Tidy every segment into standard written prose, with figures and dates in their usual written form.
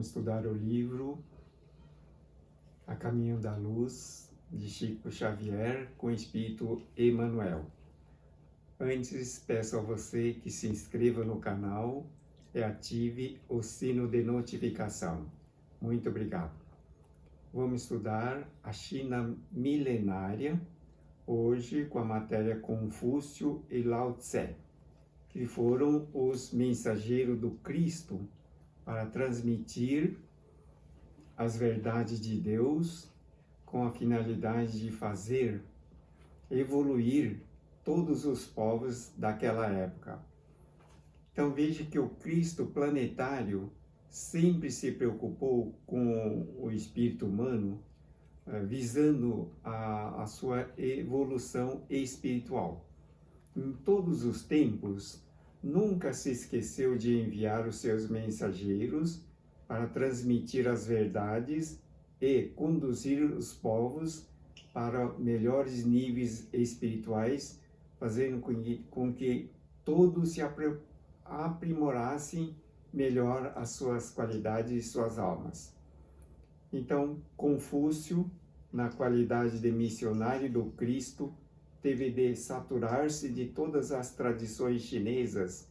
Vamos estudar o livro A Caminho da Luz, de Chico Xavier, com o Espírito Emmanuel. Antes, peço a você que se inscreva no canal e ative o sino de notificação. Muito obrigado. Vamos estudar a China milenária, hoje com a matéria Confúcio e Lao Tse, que foram os mensageiros do Cristo para transmitir as verdades de Deus com a finalidade de fazer evoluir todos os povos daquela época. Então veja que o Cristo planetário sempre se preocupou com o espírito humano, visando a sua evolução espiritual. Em todos os tempos, nunca se esqueceu de enviar os seus mensageiros para transmitir as verdades e conduzir os povos para melhores níveis espirituais, fazendo com que todos se aprimorassem melhor as suas qualidades e suas almas. Então, Confúcio, na qualidade de missionário do Cristo, teve de saturar-se de todas as tradições chinesas,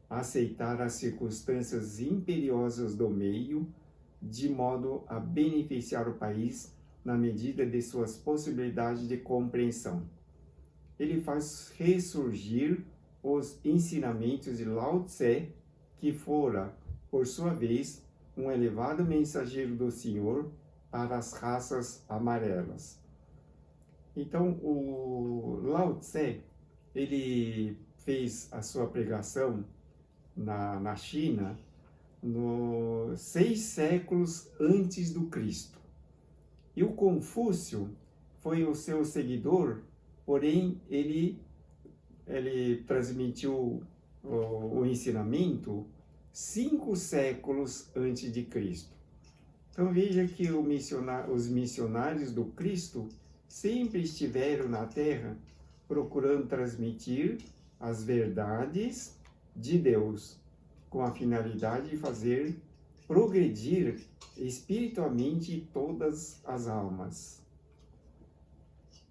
aceitar as circunstâncias imperiosas do meio, de modo a beneficiar o país na medida de suas possibilidades de compreensão. Ele faz ressurgir os ensinamentos de Lao Tse, que fora, por sua vez, um elevado mensageiro do Senhor para as raças amarelas. Então, o Lao Tse, ele fez a sua pregação na China 6 séculos antes do Cristo. E o Confúcio foi o seu seguidor, porém ele transmitiu o ensinamento 5 séculos antes de Cristo. Então veja que os missionários do Cristo sempre estiveram na Terra procurando transmitir as verdades de Deus, com a finalidade de fazer progredir espiritualmente todas as almas.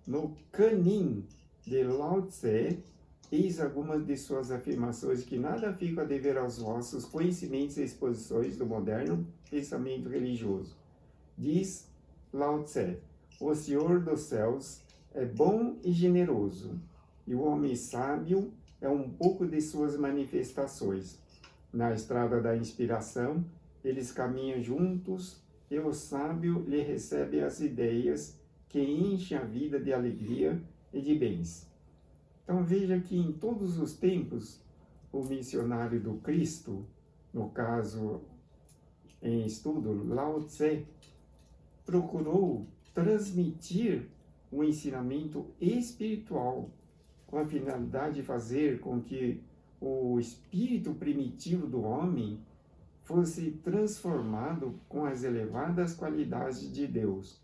No Canin de Lao Tse, eis algumas de suas afirmações que nada fica a dever aos vossos conhecimentos e exposições do moderno pensamento religioso. Diz Lao Tse: o Senhor dos céus é bom e generoso, e o homem sábio é um pouco de suas manifestações. Na estrada da inspiração, eles caminham juntos, e o sábio lhe recebe as ideias que enchem a vida de alegria e de bens. Então veja que em todos os tempos, o missionário do Cristo, no caso em estudo, Lao Tse, procurou transmitir um ensinamento espiritual com a finalidade de fazer com que o espírito primitivo do homem fosse transformado com as elevadas qualidades de Deus.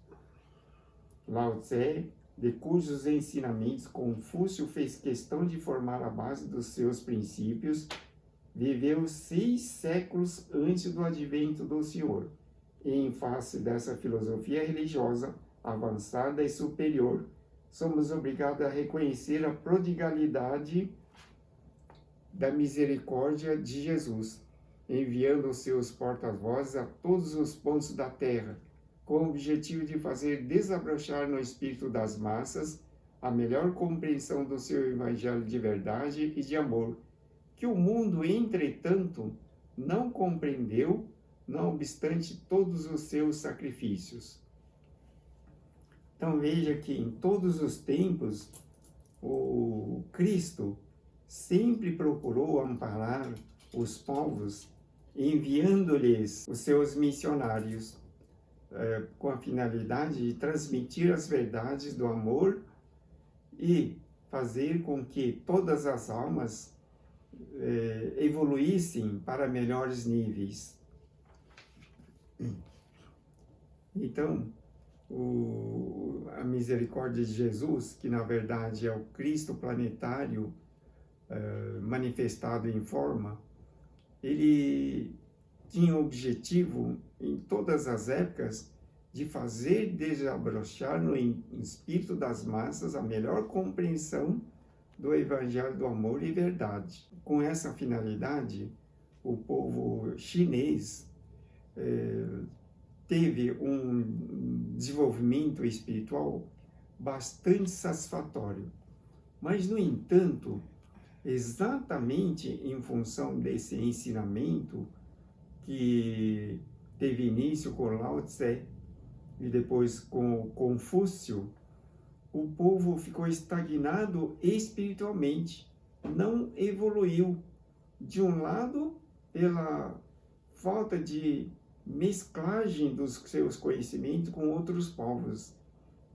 Lao Tse, de cujos ensinamentos Confúcio fez questão de formar a base dos seus princípios, viveu 6 séculos antes do advento do Senhor, e em face dessa filosofia religiosa avançada e superior, somos obrigados a reconhecer a prodigalidade da misericórdia de Jesus, enviando os seus porta-vozes a todos os pontos da terra, com o objetivo de fazer desabrochar no espírito das massas a melhor compreensão do seu evangelho de verdade e de amor, que o mundo, entretanto, não compreendeu, não obstante todos os seus sacrifícios. Então veja que em todos os tempos, o Cristo sempre procurou amparar os povos, enviando-lhes os seus missionários, com a finalidade de transmitir as verdades do amor e fazer com que todas as almas evoluíssem para melhores níveis. Então, a misericórdia de Jesus, que na verdade é o Cristo planetário manifestado em forma, ele tinha o objetivo, em todas as épocas, de fazer desabrochar no espírito das massas a melhor compreensão do Evangelho do Amor e Verdade. Com essa finalidade, o povo chinês teve um desenvolvimento espiritual bastante satisfatório. Mas, no entanto, exatamente em função desse ensinamento que teve início com Lao Tse e depois com Confúcio, o povo ficou estagnado espiritualmente, não evoluiu. De um lado, pela falta de mesclagem dos seus conhecimentos com outros povos.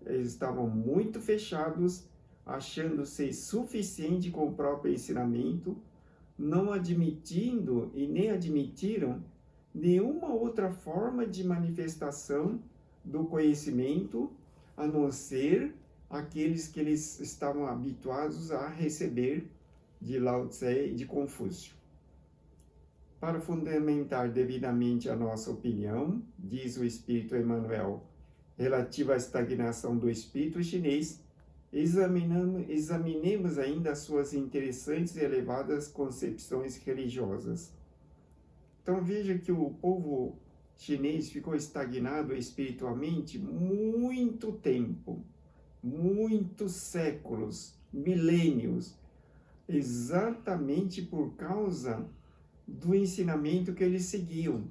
Eles estavam muito fechados, achando ser suficiente com o próprio ensinamento, não admitindo e nem admitiram nenhuma outra forma de manifestação do conhecimento, a não ser aqueles que eles estavam habituados a receber de Lao Tse e de Confúcio. Para fundamentar devidamente a nossa opinião, diz o Espírito Emmanuel, relativa à estagnação do espírito chinês, examinemos ainda as suas interessantes e elevadas concepções religiosas. Então veja que o povo chinês ficou estagnado espiritualmente muito tempo, muitos séculos, milênios, exatamente por causa do ensinamento que eles seguiam.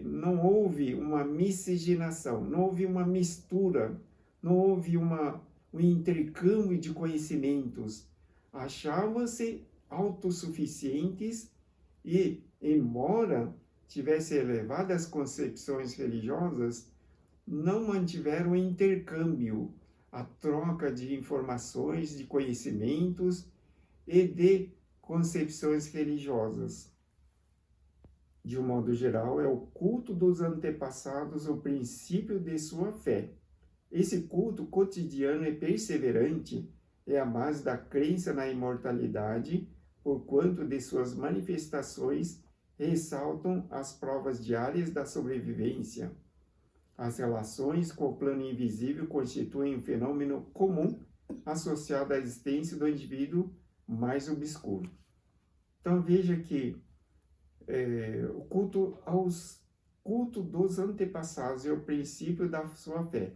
Não houve uma miscigenação, não houve uma mistura, não houve um intercâmbio de conhecimentos. Achavam-se autossuficientes e, embora tivessem elevadas concepções religiosas, não mantiveram intercâmbio, a troca de informações, de conhecimentos e de concepções religiosas. De um modo geral, é o culto dos antepassados o princípio de sua fé. Esse culto cotidiano e perseverante é a base da crença na imortalidade, porquanto de suas manifestações ressaltam as provas diárias da sobrevivência. As relações com o plano invisível constituem um fenômeno comum associado à existência do indivíduo mais obscuro. Então veja que o culto dos antepassados é o princípio da sua fé.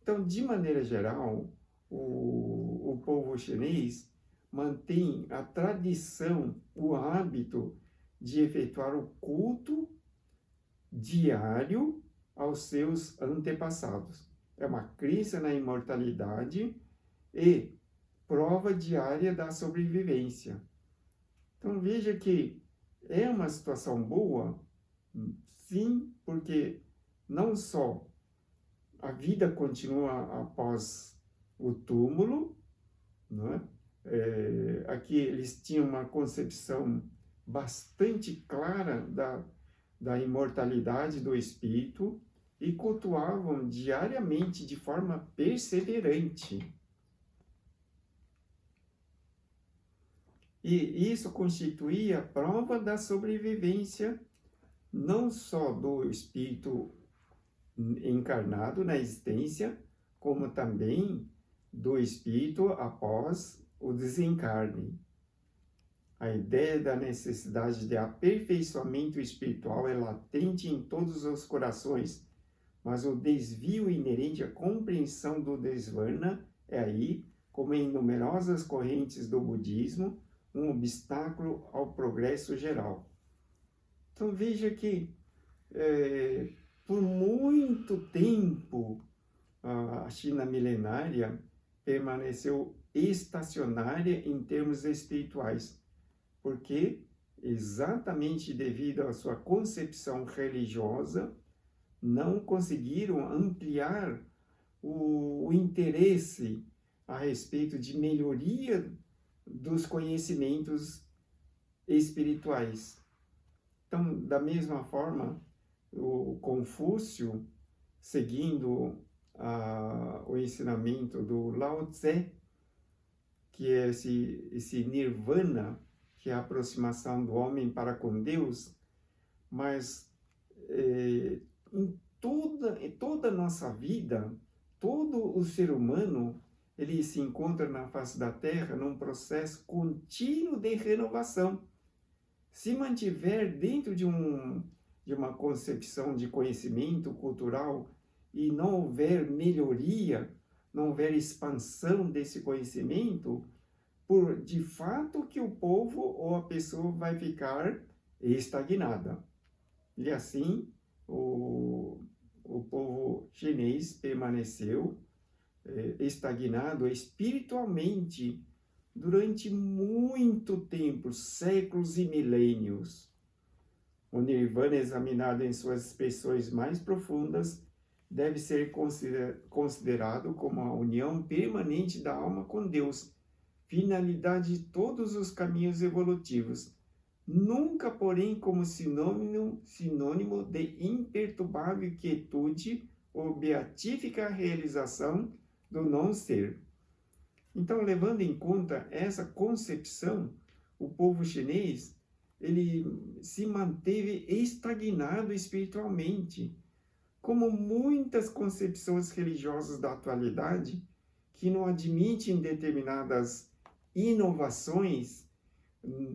Então, de maneira geral, o povo chinês mantém a tradição, o hábito de efetuar o culto diário aos seus antepassados. É uma crença na imortalidade e prova diária da sobrevivência. Então veja que é uma situação boa, sim, porque não só a vida continua após o túmulo, não é? Aqui eles tinham uma concepção bastante clara da imortalidade do espírito e cultuavam diariamente de forma perseverante. E isso constituía a prova da sobrevivência não só do espírito encarnado na existência, como também do espírito após o desencarne. A ideia da necessidade de aperfeiçoamento espiritual é latente em todos os corações, mas o desvio inerente à compreensão do Desvarna é aí, como em numerosas correntes do budismo, um obstáculo ao progresso geral. Então veja que por muito tempo a China milenária permaneceu estacionária em termos espirituais, porque exatamente devido à sua concepção religiosa não conseguiram ampliar o interesse a respeito de melhoria dos conhecimentos espirituais. Então, da mesma forma, o Confúcio, seguindo o ensinamento do Lao Tse, que é esse nirvana, que é a aproximação do homem para com Deus, mas em toda a nossa vida, todo o ser humano, ele se encontra na face da Terra num processo contínuo de renovação. Se mantiver dentro de uma concepção de conhecimento cultural e não houver melhoria, não houver expansão desse conhecimento, de fato que o povo ou a pessoa vai ficar estagnada. E assim, o povo chinês permaneceu estagnado espiritualmente durante muito tempo, séculos e milênios. O Nirvana, examinado em suas expressões mais profundas, deve ser considerado como a união permanente da alma com Deus, finalidade de todos os caminhos evolutivos, nunca, porém, como sinônimo de imperturbável quietude ou beatífica realização do não-ser. Então, levando em conta essa concepção, o povo chinês, ele se manteve estagnado espiritualmente, como muitas concepções religiosas da atualidade, que não admitem determinadas inovações,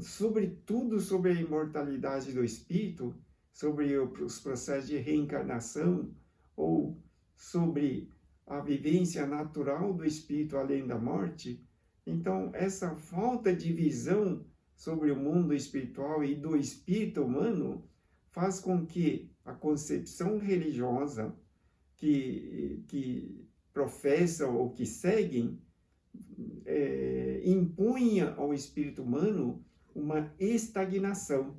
sobretudo sobre a imortalidade do espírito, sobre os processos de reencarnação, ou sobre a vivência natural do espírito além da morte. Então, essa falta de visão sobre o mundo espiritual e do espírito humano faz com que a concepção religiosa que professam ou que seguem impunha ao espírito humano uma estagnação,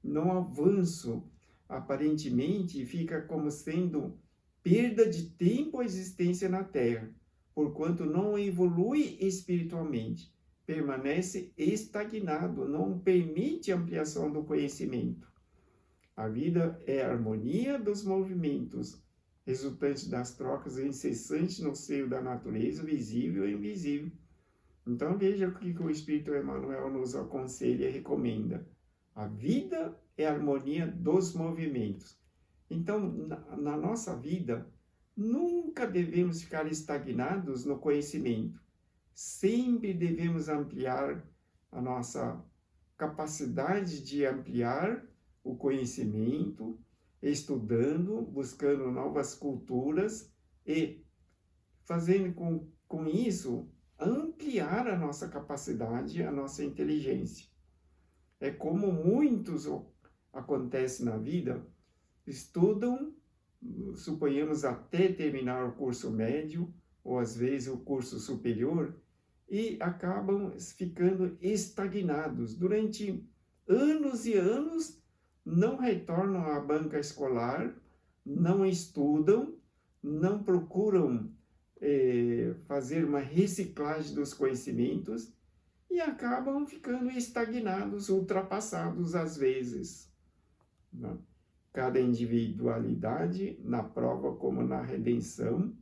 não avanço. Aparentemente, fica como sendo perda de tempo a existência na Terra, porquanto não evolui espiritualmente, permanece estagnado, não permite ampliação do conhecimento. A vida é a harmonia dos movimentos, resultante das trocas incessantes no seio da natureza, visível e invisível. Então veja o que o Espírito Emmanuel nos aconselha e recomenda. A vida é a harmonia dos movimentos. Então, na nossa vida, nunca devemos ficar estagnados no conhecimento. Sempre devemos ampliar a nossa capacidade de ampliar o conhecimento, estudando, buscando novas culturas e fazendo com isso ampliar a nossa capacidade, a nossa inteligência. É como muitos acontece na vida, estudam, suponhamos até terminar o curso médio, ou às vezes o curso superior, e acabam ficando estagnados. Durante anos e anos, não retornam à banca escolar, não estudam, não procuram fazer uma reciclagem dos conhecimentos e acabam ficando estagnados, ultrapassados às vezes. Né? Cada individualidade, na prova como na redenção,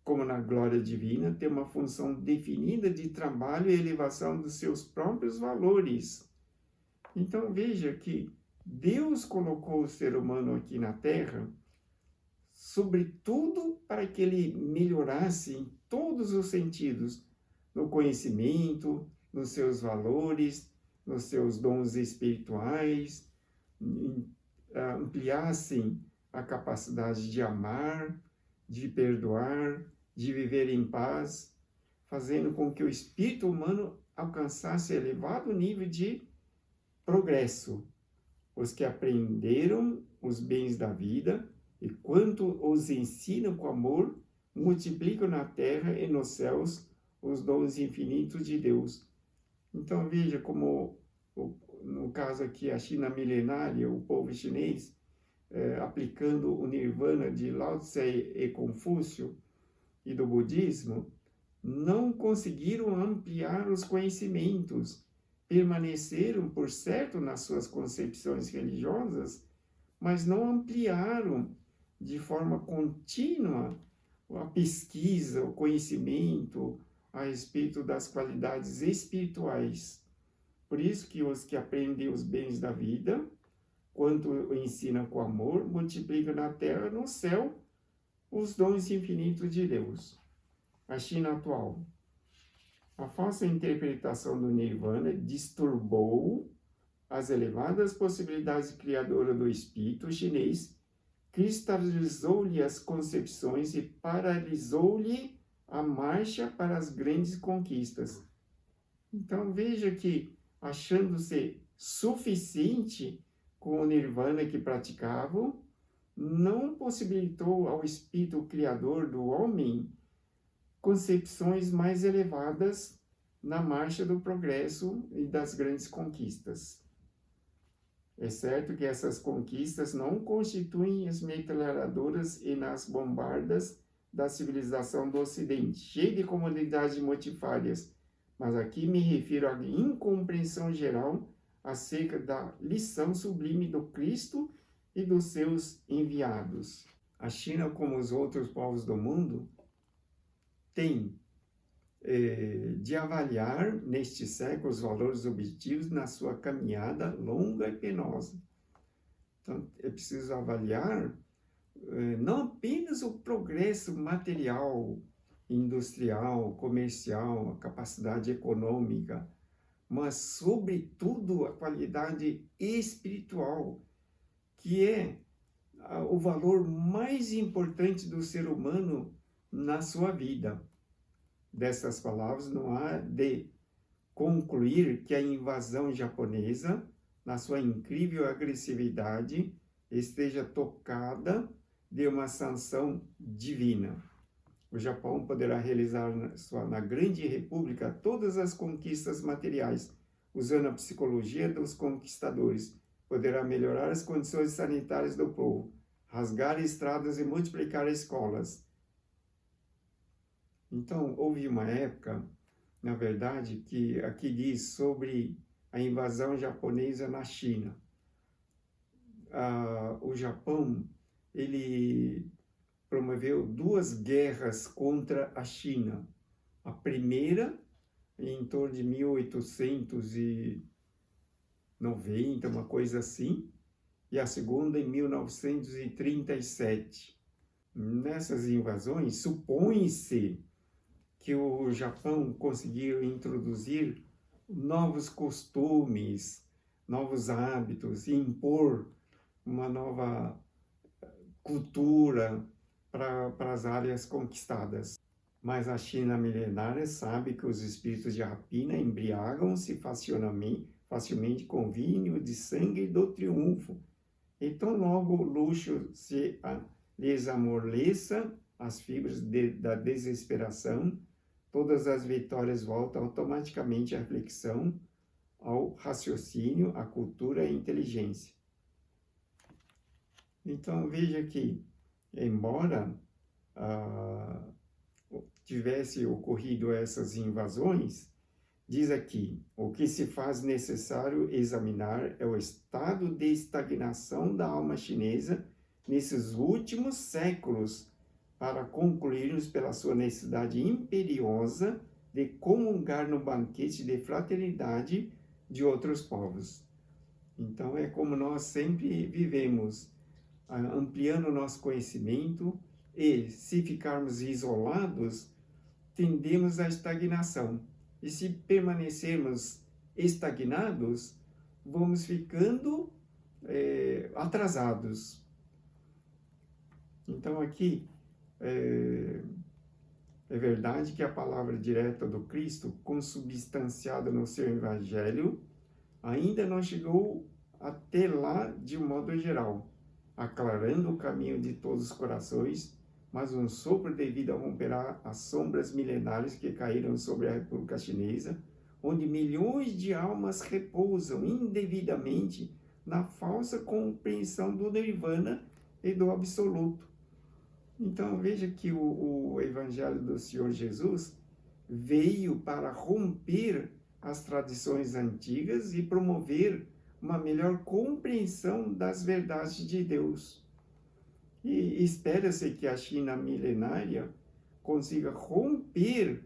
como na glória divina, tem uma função definida de trabalho e elevação dos seus próprios valores. Então veja que Deus colocou o ser humano aqui na Terra, sobretudo para que ele melhorasse em todos os sentidos, no conhecimento, nos seus valores, nos seus dons espirituais, ampliassem a capacidade de amar, de perdoar, de viver em paz, fazendo com que o espírito humano alcançasse elevado nível de progresso. Os que aprenderam os bens da vida e quanto os ensinam com amor, multiplicam na terra e nos céus os dons infinitos de Deus. Então veja como, no caso aqui, a China milenária, o povo chinês, aplicando o Nirvana de Lao Tse e Confúcio e do budismo, não conseguiram ampliar os conhecimentos, permaneceram, por certo, nas suas concepções religiosas, mas não ampliaram de forma contínua a pesquisa, o conhecimento a respeito das qualidades espirituais. Por isso que os que aprendem os bens da vida quanto ensina com amor, multiplica na terra, no céu, os dons infinitos de Deus. A China atual. A falsa interpretação do Nirvana disturbou as elevadas possibilidades criadoras do espírito chinês, cristalizou-lhe as concepções e paralisou-lhe a marcha para as grandes conquistas. Então veja que, achando-se suficiente com o Nirvana que praticavam, não possibilitou ao espírito criador do homem concepções mais elevadas na marcha do progresso e das grandes conquistas. É certo que essas conquistas não constituem as metralhadoras e nas bombardas da civilização do Ocidente, cheia de comodidades motifárias, mas aqui me refiro à incompreensão geral acerca da lição sublime do Cristo e dos seus enviados. A China, como os outros povos do mundo, tem de avaliar neste século os valores objetivos na sua caminhada longa e penosa. Então, é preciso avaliar não apenas o progresso material, industrial, comercial, a capacidade econômica, mas, sobretudo, a qualidade espiritual, que é o valor mais importante do ser humano na sua vida. Dessas palavras, não há de concluir que a invasão japonesa, na sua incrível agressividade, esteja tocada de uma sanção divina. O Japão poderá realizar na grande república todas as conquistas materiais, usando a psicologia dos conquistadores. Poderá melhorar as condições sanitárias do povo, rasgar estradas e multiplicar escolas. Então, houve uma época, na verdade, que aqui diz sobre a invasão japonesa na China. O Japão, ele promoveu 2 guerras contra a China. A primeira, em torno de 1890, uma coisa assim, e a segunda em 1937. Nessas invasões, supõe-se que o Japão conseguiu introduzir novos costumes, novos hábitos, e impor uma nova cultura para as áreas conquistadas. Mas a China milenária sabe que os espíritos de rapina embriagam-se facilmente com vinho de sangue do triunfo. Então logo o luxo lhes amorleça as fibras da desesperação, todas as vitórias voltam automaticamente à reflexão, ao raciocínio, à cultura e à inteligência. Então veja que, embora tivesse ocorrido essas invasões, diz aqui, o que se faz necessário examinar é o estado de estagnação da alma chinesa nesses últimos séculos, para concluirmos pela sua necessidade imperiosa de comungar no banquete de fraternidade de outros povos. Então é como nós sempre vivemos, ampliando o nosso conhecimento, e se ficarmos isolados, tendemos à estagnação. E se permanecermos estagnados, vamos ficando atrasados. Então aqui é verdade que a palavra direta do Cristo, consubstanciada no seu Evangelho, ainda não chegou até lá de um modo geral, aclarando o caminho de todos os corações, mas um sopro de vida romperá as sombras milenares que caíram sobre a República Chinesa, onde milhões de almas repousam indevidamente na falsa compreensão do Nirvana e do Absoluto. Então veja que o Evangelho do Senhor Jesus veio para romper as tradições antigas e promover uma melhor compreensão das verdades de Deus. E espera-se que a China milenária consiga romper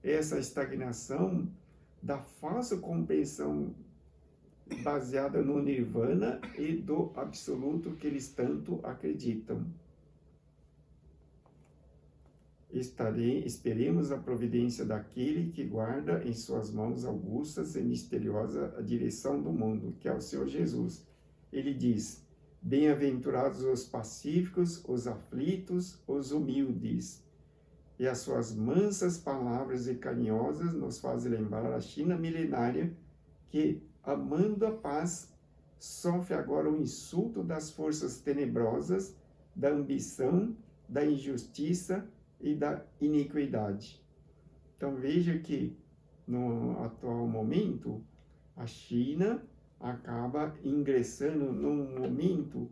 essa estagnação da falsa compreensão baseada no Nirvana e do absoluto que eles tanto acreditam. Esperemos a providência daquele que guarda em suas mãos augustas e misteriosa a direção do mundo, que é o Senhor Jesus. Ele diz: bem-aventurados os pacíficos, os aflitos, os humildes. E as suas mansas palavras e carinhosas nos fazem lembrar a China milenária que, amando a paz, sofre agora o insulto das forças tenebrosas, da ambição, da injustiça e da iniquidade. Então veja que no atual momento a China acaba ingressando num momento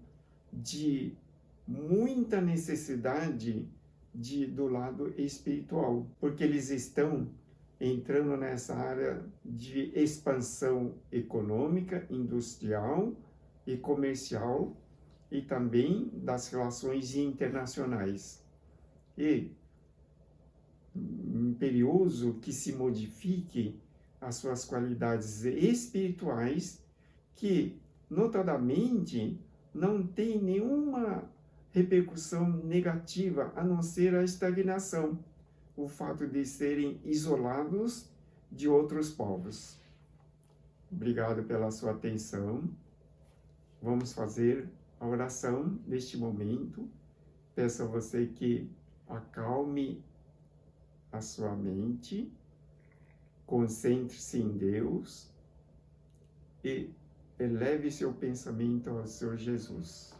de muita necessidade do lado espiritual, porque eles estão entrando nessa área de expansão econômica, industrial e comercial e também das relações internacionais. E imperioso que se modifique as suas qualidades espirituais, que notadamente não tem nenhuma repercussão negativa, a não ser a estagnação, o fato de serem isolados de outros povos. Obrigado pela sua atenção. Vamos fazer a oração neste momento. Peço a você que acalme a sua mente, concentre-se em Deus e eleve seu pensamento ao Senhor Jesus.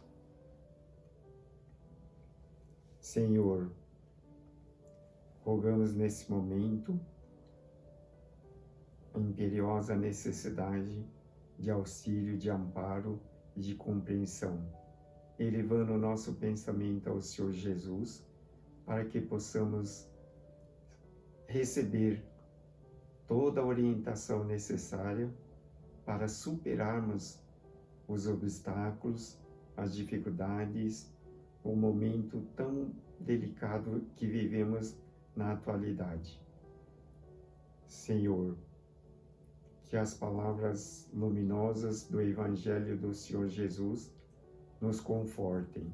Senhor, rogamos nesse momento a imperiosa necessidade de auxílio, de amparo e de compreensão, elevando o nosso pensamento ao Senhor Jesus, para que possamos receber toda a orientação necessária para superarmos os obstáculos, as dificuldades, o momento tão delicado que vivemos na atualidade. Senhor, que as palavras luminosas do Evangelho do Senhor Jesus nos confortem,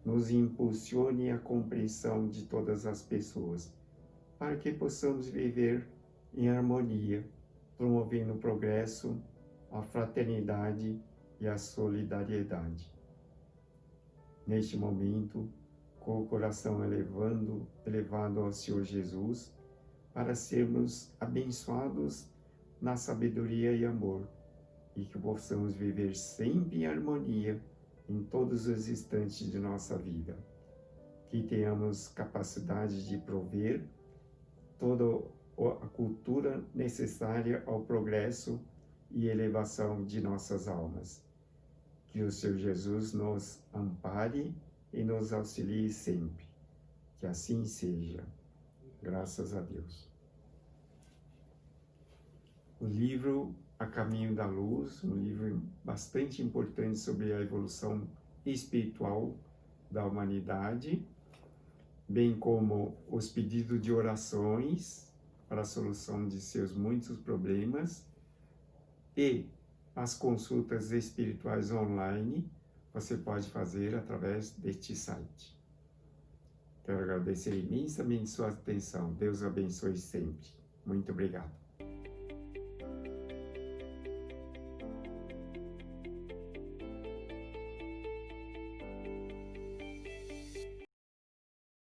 nos impulsionem a compreensão de todas as pessoas, para que possamos viver em harmonia, promovendo o progresso, a fraternidade e a solidariedade. Neste momento, com o coração elevado ao Senhor Jesus, para sermos abençoados na sabedoria e amor, e que possamos viver sempre em harmonia em todos os instantes de nossa vida. Que tenhamos capacidade de prover toda a cultura necessária ao progresso e elevação de nossas almas. Que o Senhor Jesus nos ampare e nos auxilie sempre. Que assim seja. Graças a Deus. O livro A Caminho da Luz, um livro bastante importante sobre a evolução espiritual da humanidade, bem como os pedidos de orações para a solução de seus muitos problemas e as consultas espirituais online, você pode fazer através deste site. Quero agradecer imensamente sua atenção. Deus abençoe sempre. Muito obrigado.